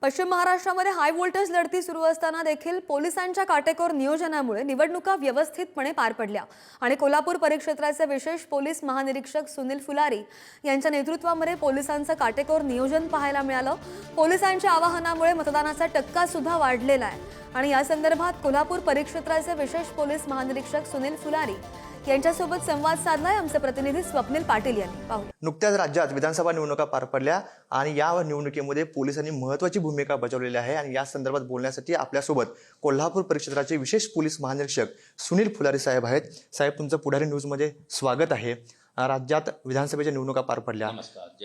पश्चिम महाराष्ट्रामध्ये high voltage लढती सुरू असताना देखील पोलिसांच्या काटेकोर नियोजनामुळे निवडणुका व्यवस्थितपणे पार पडल्या आणि कोल्हापूर परिक्षेत्राचे विशेष पोलीस महानिरीक्षक सुनील फुलारी यांच्या नेतृत्वामध्ये पोलिसांचं काटेकोर नियोजन पाहायला मिळालं। पोलिसांच्या आवाहनामुळे मतदानाचा टक्का सुद्धा वाढलेला आहे आणि या संदर्भात कोल्हापूर परिक्षेत्राचे विशेष पोलीस महानिरीक्षक सुनील फुलारी यांच्यासोबत संवाद साधलाय आमचे प्रतिनिधी स्वप्नील पाटील यांनी। पाहू। नुकत्याच राज्यात विधानसभा निवडणुका पार पडल्या आणि या निवडणुकीमध्ये पोलिसांनी महत्त्वाची भूमिका बजावलेली आहे आणि या संदर्भात बोलण्यासाठी आपल्यासोबत कोल्हापूर परिक्षेत्राचे विशेष पोलीस महानिरीक्षक सुनील फुलारी साहेब आहेत। साहेब, तुमचं पुढारी न्यूजमध्ये स्वागत आहे। राज्यात विधानसभेच्या निवडणुका पार पडल्या।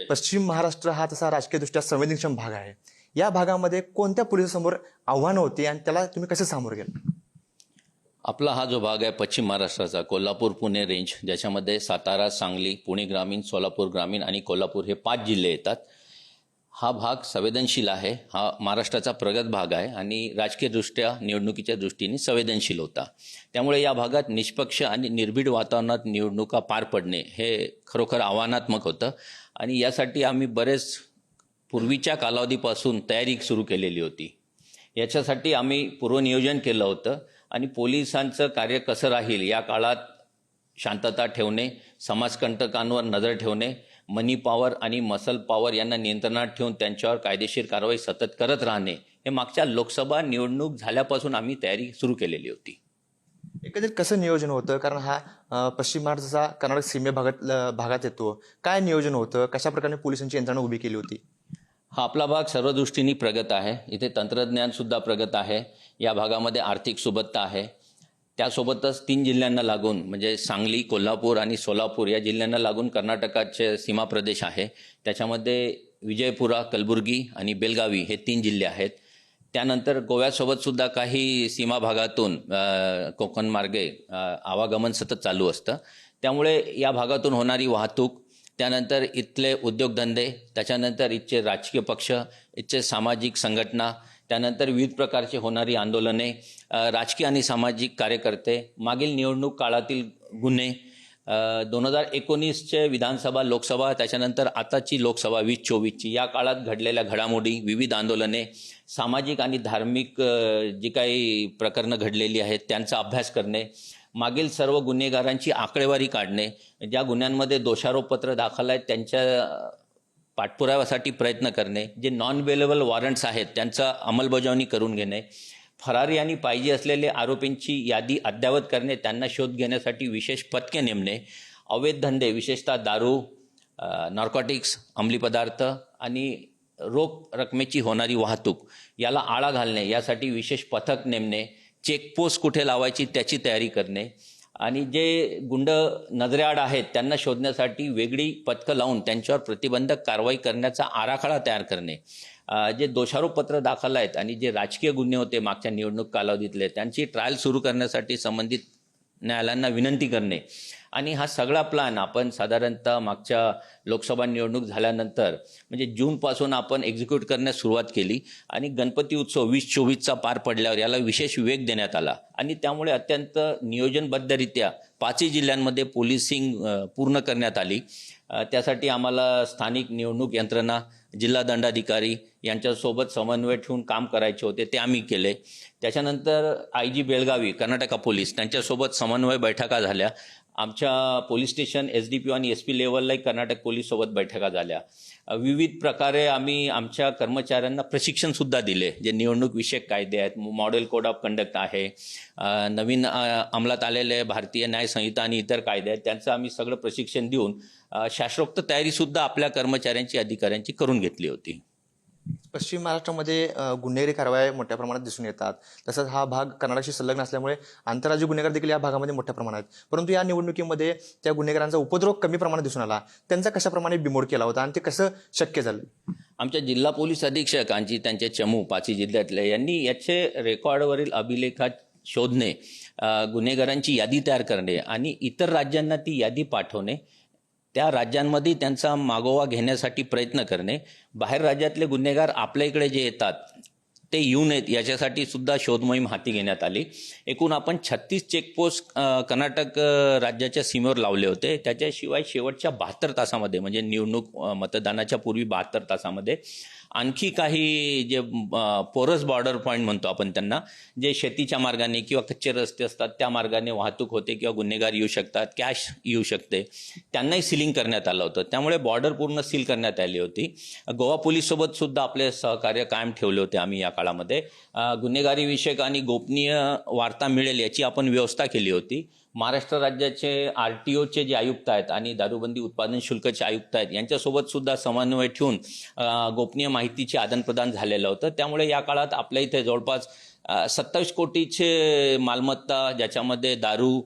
पश्चिम महाराष्ट्र हा तसा राजकीयदृष्ट्या संवेदनशील भाग आहे। या भागामध्ये कोणत्या पोलिसांसमोर आव्हानं होती आणि त्याला तुम्ही कसे सामोरे गेला? आपला हा जो भाग आहे पश्चिम महाराष्ट्राचा कोल्हापूर पुणे रेंज, ज्याच्यामध्ये सातारा, सांगली, पुणे ग्रामीण, सोलापूर ग्रामीण आणि कोल्हापूर हे 5 जिल्हे येतात। हा भाग संवेदनशील आहे। हा महाराष्ट्राचा प्रगत भाग आहे आणि राजकीयदृष्ट्या निवडणुकीच्या दृष्टीने संवेदनशील होता। त्यामुळे या भागात निष्पक्ष आणि निर्भीड वातावरणात निवडणुका पार पडणे हे खरोखर आव्हानात्मक होतं आणि यासाठी आम्ही बरेच पूर्वीच्या कालावधीपासून तयारी सुरू केलेली होती। याच्यासाठी आम्ही पूर्वनियोजन केलं होतं आणि पोलिसांचं कार्य कसं राहील या काळात शांतता ठेवणे, समाजकंटकांवर नजर ठेवणे, मनी पॉवर आणि मसल पॉवर यांना नियंत्रणात ठेवून त्यांच्यावर कायदेशीर कारवाई सतत करत राहणे हे मागच्या लोकसभा निवडणूक झाल्यापासून आम्ही तयारी सुरू केलेली होती। एकंदरीत कसं नियोजन होतं? कारण हा पश्चिम महाराष्ट्राचा कर्नाटक सीमे भागात येतो। काय नियोजन होतं? कशा प्रकारे पोलिसांची यंत्रणा उभी केली होती? हा आपला भाग सर्व दृष्टीने प्रगत आहे। इथे तंत्रज्ञान सुद्धा प्रगत आहे। या भागामध्ये आर्थिक सुबत्ता आहे। त्यासोबतच 3 जिल्ह्यांना लागून म्हणजे सांगली, कोल्हापूर आणि सोलापूर या जिल्ह्यांना लागून कर्नाटकाचे सीमा प्रदेश आहे। त्याच्यामध्ये विजयपुरा, कलबुर्गी आणि बेलगावी हे 3 जिल्हे आहेत। त्यानंतर गोव्यासोबत सुद्धा काही सीमा भागातून कोकण मार्गे आवागमन सतत चालू असतं। त्यामुळे या भागातून होणारी वाहतूक, त्यानंतर इथले उद्योगधंदे, त्याच्यानंतर इथचे राजकीय पक्ष, इथचे सामाजिक संघटना, त्यानंतर विविध प्रकारचे होणारी आंदोलने, राजकीय आणि सामाजिक कार्यकर्ते, मागील निवडणूक काळातील गुन्हे, 2019चे विधानसभा, लोकसभा, त्याच्यानंतर आताची लोकसभा 2024ची या काळात घडलेल्या घडामोडी, विविध आंदोलने, सामाजिक आणि धार्मिक जी काही प्रकरणं घडलेली आहेत त्यांचा अभ्यास करणे, मागील सर्व गुन्हेगारांची आकडेवारी काढणे, ज्या गुन्ह्यांमध्ये दोषारोपपत्र दाखल आहेत त्यांच्या पाठपुराव्यासाठी प्रयत्न करणे, जे नॉन बेलेबल वॉरंट्स आहेत त्यांचा अंमलबजावणी करून घेणे, फरारी आणि पाहिजे असलेले आरोपींची यादी अद्ययावत करणे, त्यांना शोध घेण्यासाठी विशेष पथके नेमणे, अवैध धंदे विशेषतः दारू, नार्कोटिक्स, अंमली पदार्थ आणि रोख रकमेची होणारी वाहतूक याला आळा घालणे यासाठी विशेष पथक नेमणे, चेकपोस्ट कुठे लावायची त्याची तयारी करणे आणि जे गुंड नजरेआड आहेत त्यांना शोधण्यासाठी वेगळी पथकं लावून त्यांच्यावर प्रतिबंधक कारवाई करण्याचा आराखडा तयार करणे, जे दोषारोपपत्र दाखल आहेत आणि जे राजकीय गुन्हे होते मागच्या निवडणूक कालावधीतले त्यांची ट्रायल सुरू करण्यासाठी संबंधित न्यायालयांना विनंती करणे आणि हा सगळा प्लॅन आपण साधारणतः मागच्या लोकसभा निवडणूक झाल्यानंतर म्हणजे जूनपासून आपण एक्झिक्यूट करण्यास सुरुवात केली आणि गणपती उत्सव 2024चा पार पडल्यावर याला विशेष वेग देण्यात आला आणि त्यामुळे अत्यंत नियोजनबद्धरित्या 5 जिल्ह्यांमध्ये पोलिसिंग पूर्ण करण्यात आली। त्यासाठी आम्हाला स्थानिक निवडणूक यंत्रणा, जिल्हा दंडाधिकारी यांच्यासोबत समन्वय ठेवून काम करायचे होते, ते आम्ही केले। त्याच्यानंतर IG बेळगावी, कर्नाटका पोलीस त्यांच्यासोबत समन्वय बैठका झाल्या। आमच्या पोलीस स्टेशन, SDPO आणि SP लेवललाही कर्नाटक पोलीससोबत बैठका झाल्या। विविध प्रकारे आम्ही आमच्या कर्मचाऱ्यांना प्रशिक्षणसुद्धा दिले, जे निवडणूक विषयक कायदे आहेत, मॉडेल कोड ऑफ कंडक्ट आहे, नवीन अंमलात आलेले भारतीय न्याय संहिता आणि इतर कायदे आहेत, त्यांचं आम्ही सगळं प्रशिक्षण देऊन शास्त्रोक्त तयारीसुद्धा आपल्या कर्मचाऱ्यांची, अधिकाऱ्यांची करून घेतली होती। पश्चिम महाराष्ट्रामध्ये गुन्हेगारी कारवाया मोठ्या प्रमाणात दिसून येतात। तसंच हा भाग कर्नाटकशी संलग्न असल्यामुळे आंतरराज्य गुन्हेगार देखील या भागामध्ये मोठ्या प्रमाणात आहेत। परंतु या निवडणुकीमध्ये त्या गुन्हेगारांचा उपद्रव कमी प्रमाणात दिसून आला। त्यांचा कशाप्रमाणे बिमोड केला होता आणि ते कसं शक्य झालं? आमच्या जिल्हा पोलीस अधीक्षकांची, त्यांचे चमू 5 जिल्ह्यातले यांनी याचे रेकॉर्डवरील अभिलेखात शोधणे, गुन्हेगारांची यादी तयार करणे आणि इतर राज्यांना ती यादी पाठवणे, त्या राज्यांमध्ये त्यांचा मागोवा घेण्यासाठी प्रयत्न करणे, बाहेर राज्यातले गुन्हेगार आपल्या इकडे जे येतात ते येऊ नयेत याच्यासाठी सुद्धा शोध मोहीम हाती घेण्यात आली। एकूण आपण 36 चेकपोस्ट कर्नाटक राज्याच्या सीमेवर लावले होते। त्याच्याशिवाय शेवटच्या 72 तासामध्ये म्हणजे निवडणूक मतदानाच्या पूर्वी 72 तासामध्ये आणखी काही जे पोरस बॉर्डर पॉईंट म्हणतो आपण त्यांना, जे शेतीच्या मार्गाने किंवा कच्चे रस्ते असतात त्या मार्गाने वाहतूक होते किंवा गुन्हेगार येऊ शकतात, कॅश येऊ शकते, त्यांनाही सीलिंग करण्यात आलं होतं. त्यामुळे बॉर्डर पूर्ण सील करण्यात आली होती. गोवा पोलीससोबत सुद्धा आपले सहकार्य कायम ठेवले होते आम्ही या काळामध्ये. गुन्हेगारी विषयक आणि गोपनीय वार्ता मिळेल याची आपण व्यवस्था केली होती. महाराष्ट्र राज्याचे RTOचे जे आयुक्त आहेत आणि दारूबंदी उत्पादन शुल्कचे आयुक्त आहेत यांच्यासोबत सुद्धा समन्वय ठेवून गोपनीय माहितीचे आदानप्रदान झालेलं होतं. त्यामुळे या काळात आपल्या इथे जवळपास 27 कोटीचे मालमत्ता, ज्याच्यामध्ये दारू,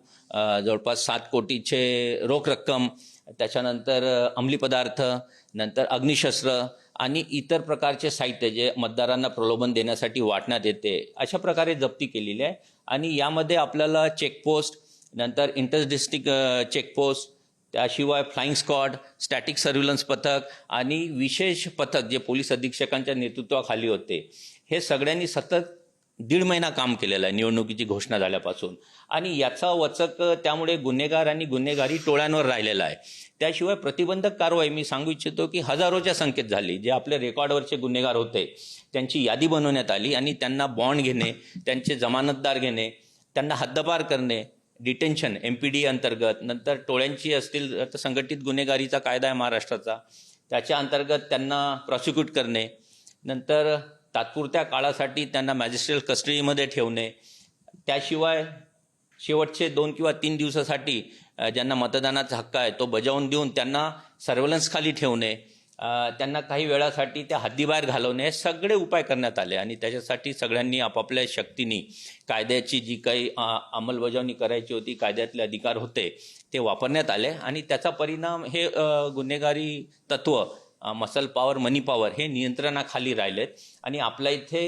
जवळपास 7 कोटीचे रोख रक्कम, त्याच्यानंतर अंमली पदार्थ, नंतर अग्निशस्त्र आणि इतर प्रकारचे साहित्य जे मतदारांना प्रलोभन देण्यासाठी वाटण्यात येते, अशा प्रकारे जप्ती केलेली आहे. आणि यामध्ये आपल्याला चेकपोस्ट, नंतर इंटर डिस्ट्रिक्ट चेकपोस्ट, त्याशिवाय फ्लाइंग स्क्वॉड, स्टॅटिक सर्व्हिलन्स पथक आणि विशेष पथक जे पोलीस अधीक्षकांच्या नेतृत्वाखाली होते, हे सगळ्यांनी सतत 1.5 महिना काम केलेलं आहे निवडणुकीची घोषणा झाल्यापासून. आणि याचा वचक त्यामुळे गुन्हेगार आणि गुन्हेगारी टोळ्यांवर राहिलेला आहे. त्याशिवाय प्रतिबंधक कारवाई मी सांगू इच्छितो की हजारोच्या संख्येत झाली. जे आपले रेकॉर्डवरचे गुन्हेगार होते त्यांची यादी बनवण्यात आली आणि त्यांना बॉन्ड घेणे, त्यांचे जमानतदार घेणे, त्यांना हद्दपार करणे, डिटेन्शन MPD अंतर्गत, नंतर टोळ्यांची असतील तर संघटित गुन्हेगारीचा कायदा आहे महाराष्ट्राचा, त्याच्या अंतर्गत त्यांना प्रॉसिक्यूट करणे, नंतर तात्पुरत्या काळासाठी त्यांना मॅजिस्ट्रेट कस्टडीमध्ये ठेवणे, त्याशिवाय शेवटचे 2 किंवा 3 दिवसासाठी ज्यांना मतदानाचा हक्क आहे तो बजावून देऊन त्यांना सर्व्हेलन्सखाली ठेवणे, त्यांना काही वेळासाठी त्या हद्दीबाहेर घालवणे, हे सगळे उपाय करण्यात आले. आणि त्याच्यासाठी सगळ्यांनी आपापल्या शक्तीने कायद्याची जी काही अंमलबजावणी करायची होती, कायद्यातले अधिकार होते ते वापरण्यात आले. आणि त्याचा परिणाम हे गुन्हेगारी तत्व, मसल पॉवर, मनी पॉवर हे नियंत्रणाखाली राहिलेत. आणि आपल्या इथे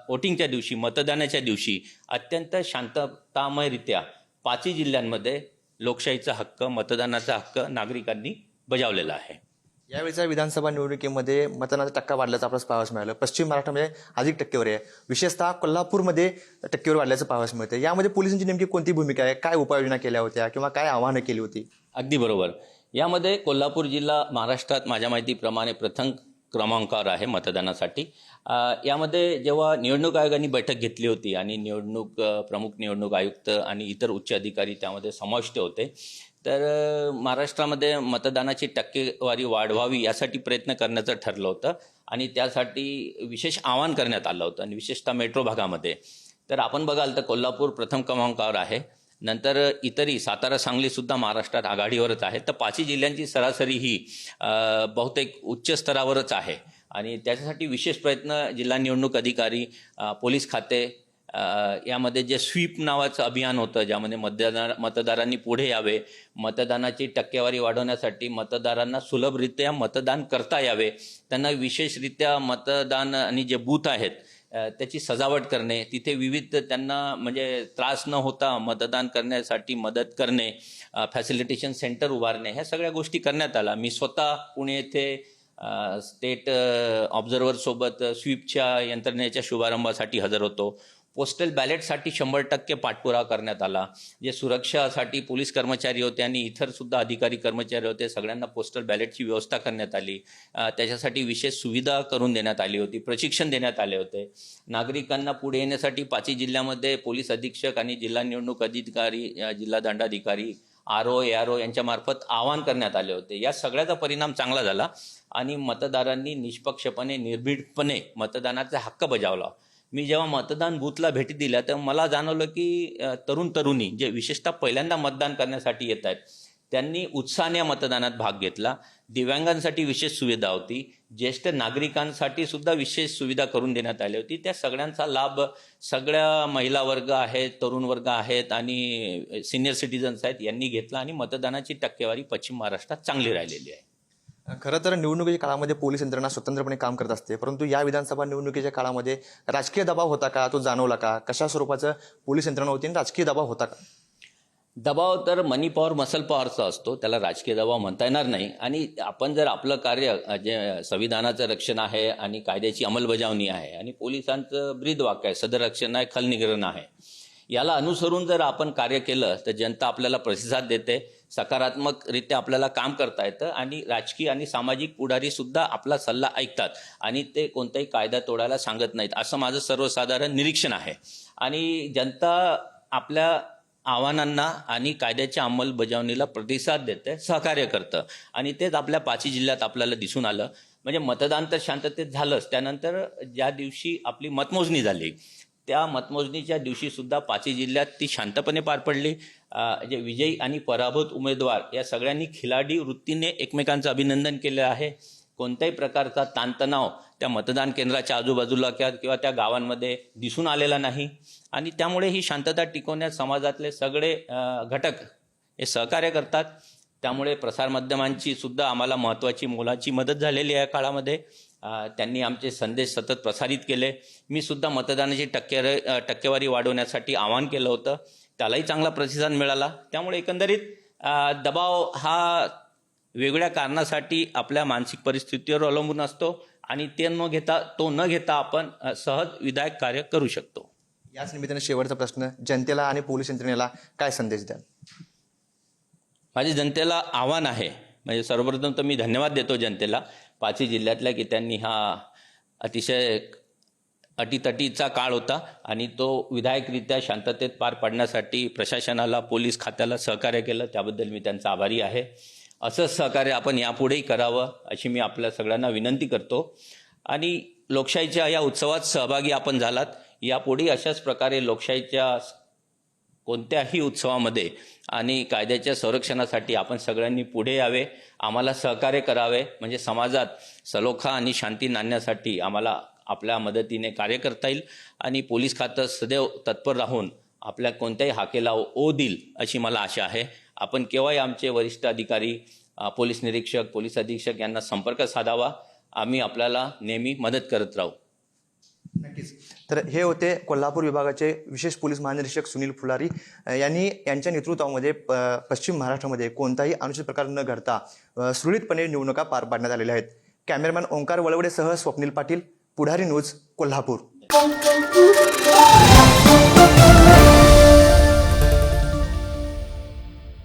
वोटिंगच्या दिवशी, मतदानाच्या दिवशी अत्यंत शांततामयरित्या 5 जिल्ह्यांमध्ये लोकशाहीचा हक्क, मतदानाचा हक्क नागरिकांनी बजावलेला आहे. यावेळीच्या विधानसभा निवडणुकीमध्ये मतदानाचा टक्का वाढल्याचं आपल्याला पाहावयास मिळालं. पश्चिम महाराष्ट्रामध्ये अधिक टक्केवारी आहे, विशेषतः कोल्हापूरमध्ये टक्केवारी वाढल्याचं पाहावयास मिळतं. यामध्ये पोलिसांची नेमकी कोणती भूमिका आहे, काय उपाययोजना केल्या होत्या किंवा काय आव्हानं केली होती? अगदी बरोबर. यामध्ये कोल्हापूर जिल्हा महाराष्ट्रात माझ्या माहितीप्रमाणे प्रथम क्रमांकावर आहे मतदानासाठी. यामध्ये जेव्हा निवडणूक आयोगाने बैठक घेतली होती आणि प्रमुख निवडणूक आयुक्त आणि इतर उच्च अधिकारी त्यामध्ये समाविष्ट होते, तर महाराष्ट्रामध्ये मतदानाची टक्केवारी वाढवावी यासाठी प्रयत्न करण्याचं ठरलं होतं. आणि त्यासाठी विशेष आवाहन करण्यात आलं होतं, आणि विशेषतः मेट्रो भागामध्ये. तर आपण बघाल तर कोल्हापूर प्रथम क्रमांकावर आहे. नंतर इतरही सातारा, सांगलीसुद्धा महाराष्ट्रात आघाडीवरच आहे. तर 5 जिल्ह्यांची सरासरी ही बहुतेक उच्च स्तरावरच आहे. आणि त्याच्यासाठी विशेष प्रयत्न जिल्हा निवडणूक अधिकारी, पोलीस खाते, यामध्ये जे स्वीप नावाचं अभियान होतं, ज्यामध्ये मतदारांनी पुढे यावे, मतदानाची टक्केवारी वाढवण्यासाठी मतदारांना सुलभरित्या मतदान करता यावे, त्यांना विशेषरित्या मतदान आणि जे बूथ आहेत त्याची सजावट करणे, तिथे विविध त्यांना म्हणजे त्रास न होता मतदान करण्यासाठी मदत करणे, फॅसिलिटेशन सेंटर उभारणे, ह्या सगळ्या गोष्टी करण्यात आल्या. मी स्वतः पुणे येथे स्टेट ऑब्झर्व्हरसोबत स्वीपच्या यंत्रणेच्या शुभारंभासाठी हजर होतो. पोस्टल बॅलेटसाठी 100% पाठपुरावा करण्यात आला. जे सुरक्षासाठी पोलीस कर्मचारी होते आणि इतर सुद्धा अधिकारी कर्मचारी होते, सगळ्यांना पोस्टल बॅलेटची व्यवस्था करण्यात आली. त्याच्यासाठी विशेष सुविधा करून देण्यात आली होती, प्रशिक्षण देण्यात आले होते. नागरिकांना पुढे येण्यासाठी 5 जिल्ह्यामध्ये पोलीस अधीक्षक आणि जिल्हा निवडणूक अधिकारी, जिल्हा दंडाधिकारी, RO ARO यांच्यामार्फत आवाहन करण्यात आले होते. या सगळ्याचा परिणाम चांगला झाला आणि मतदारांनी निष्पक्षपणे, निर्भीडपणे मतदानाचा हक्क बजावला. मी जेव्हा मतदान बूथला भेटी दिल्या तर मला जाणवलं की तरुणी जे विशेषतः पहिल्यांदा मतदान करण्यासाठी येत आहेत त्यांनी उत्साहाने मतदानात भाग घेतला. दिव्यांगांसाठी विशेष सुविधा होती, ज्येष्ठ नागरिकांसाठी सुद्धा विशेष सुविधा करून देण्यात आली होती. त्या सगळ्यांचा लाभ सगळ्या महिला वर्ग आहेत, तरुण वर्ग आहेत आणि सिनियर सिटीजन्स आहेत यांनी घेतला आणि मतदानाची टक्केवारी पश्चिम महाराष्ट्रात चांगली राहिलेली आहे. खरं तर निवडणुकीच्या काळामध्ये पोलीस यंत्रणा स्वतंत्रपणे काम करत असते, परंतु या विधानसभा निवडणुकीच्या काळामध्ये राजकीय दबाव होता का, तो जाणवला का? कशा स्वरूपाचं पोलीस यंत्रणा होती आणि राजकीय दबाव होता का? दबाव तर मनी पॉवर, मसल पॉवरचा असतो, त्याला राजकीय दबाव म्हणता येणार नाही. आणि आपण जर आपलं कार्य जे संविधानाचं रक्षण आहे आणि कायद्याची अंमलबजावणी आहे आणि पोलिसांचं ब्रीदवाक्य आहे, सदरक्षण आहे, खलनिग्रहण आहे, याला अनुसरून जर आपण कार्य केलं तर जनता आपल्याला प्रतिसाद देते, सकारात्मकरित्या आपल्याला काम करता येतं आणि राजकीय आणि सामाजिक पुढारी सुद्धा आपला सल्ला ऐकतात आणि ते कोणताही कायदा तोडायला सांगत नाहीत, असं माझं सर्वसाधारण निरीक्षण आहे. आणि जनता आपल्या आव्हानांना आणि कायद्याच्या अंमलबजावणीला प्रतिसाद देते, सहकार्य करतं आणि तेच आपल्या 5 जिल्ह्यात आपल्याला दिसून आलं. म्हणजे मतदान तर शांततेत झालंच, त्यानंतर ज्या दिवशी आपली मतमोजणी झाली त्या मतमोजणीच्या दिवशीसुद्धा 5 जिल्ह्यात ती शांतपणे पार पडली. जे विजयी आणि पराभूत उमेदवार या सगळ्यांनी खिलाडी वृत्तीने एकमेकांचं अभिनंदन केलं आहे. कोणत्याही प्रकारचा ताणतणाव त्या मतदान केंद्राच्या आजूबाजूला किंवा त्या गावांमध्ये दिसून आलेला नाही आणि त्यामुळे ही शांतता टिकवण्यात समाजातले सगळे घटक हे सहकार्य करतात. त्यामुळे प्रसारमाध्यमांची सुद्धा आम्हाला महत्त्वाची मोलाची मदत झालेली आहे काळामध्ये. त्यांनी आमचे संदेश सतत प्रसारित केले. मी सुद्धा मतदानाची टक्केवारी वाढवण्यासाठी आवाहन केलं होतं, त्यालाही चांगला प्रतिसाद मिळाला. त्यामुळे एकंदरीत दबाव हा वेगळ्या कारणासाठी आपल्या मानसिक परिस्थितीवर अवलंबून असतो आणि तो न घेता आपण सहज विधायक कार्य करू शकतो. याच निमित्ताने शेवटचा प्रश्न, जनतेला आणि पोलीस यंत्रणेला काय संदेश द्याल? माझे जनतेला आव्हान आहे, म्हणजे सर्वप्रथम तर मी धन्यवाद देतो जनतेला 5 जिल्ह्यातल्या की त्यांनी हा अतिशय अटीतटीचा काळ होता आणि तो विधायकरित्या शांततेत पार पाडण्यासाठी प्रशासनाला, पोलीस खात्याला सहकार्य केलं, त्याबद्दल मी त्यांचा आभारी आहे. असंच सहकार्य आपण यापुढेही करावं अशी मी आपल्या सगळ्यांना विनंती करतो. आणि लोकशाहीच्या या उत्सवात सहभागी आपण झालात, यापुढे अशाच प्रकारे लोकशाहीच्या कोणत्याही उत्सवामध्ये आणि कायद्याच्या संरक्षणासाठी आपण सगळ्यांनी पुढे यावे, आम्हाला सहकार्य करावे. म्हणजे समाजात सलोखा आणि शांती नांदण्यासाठी आम्हाला आपल्या मदतीने कार्य करता येईल आणि पोलीस खातं सदैव तत्पर राहून आपल्या कोणत्याही हाकेला ओ देईल अशी मला आशा आहे. आपण केव्हाही आमचे वरिष्ठ अधिकारी, पोलीस निरीक्षक, पोलीस अधीक्षक यांना संपर्क साधावा. आम्ही आपल्याला नेहमी मदत करत राहू. नक्कीच. तर हे होते कोल्हापूर विभागाचे विशेष पोलीस महानिरीक्षक सुनील फुलारी यांच्या नेतृत्वामध्ये पश्चिम महाराष्ट्रामध्ये कोणताही अनुचित प्रकार न घडता सुरळीतपणे निवडणुका पार पाडण्यात आलेल्या आहेत. कॅमेरामॅन ओंकार वळवडेसह स्वप्नील पाटील, पुढारी न्यूज, कोल्हापूर.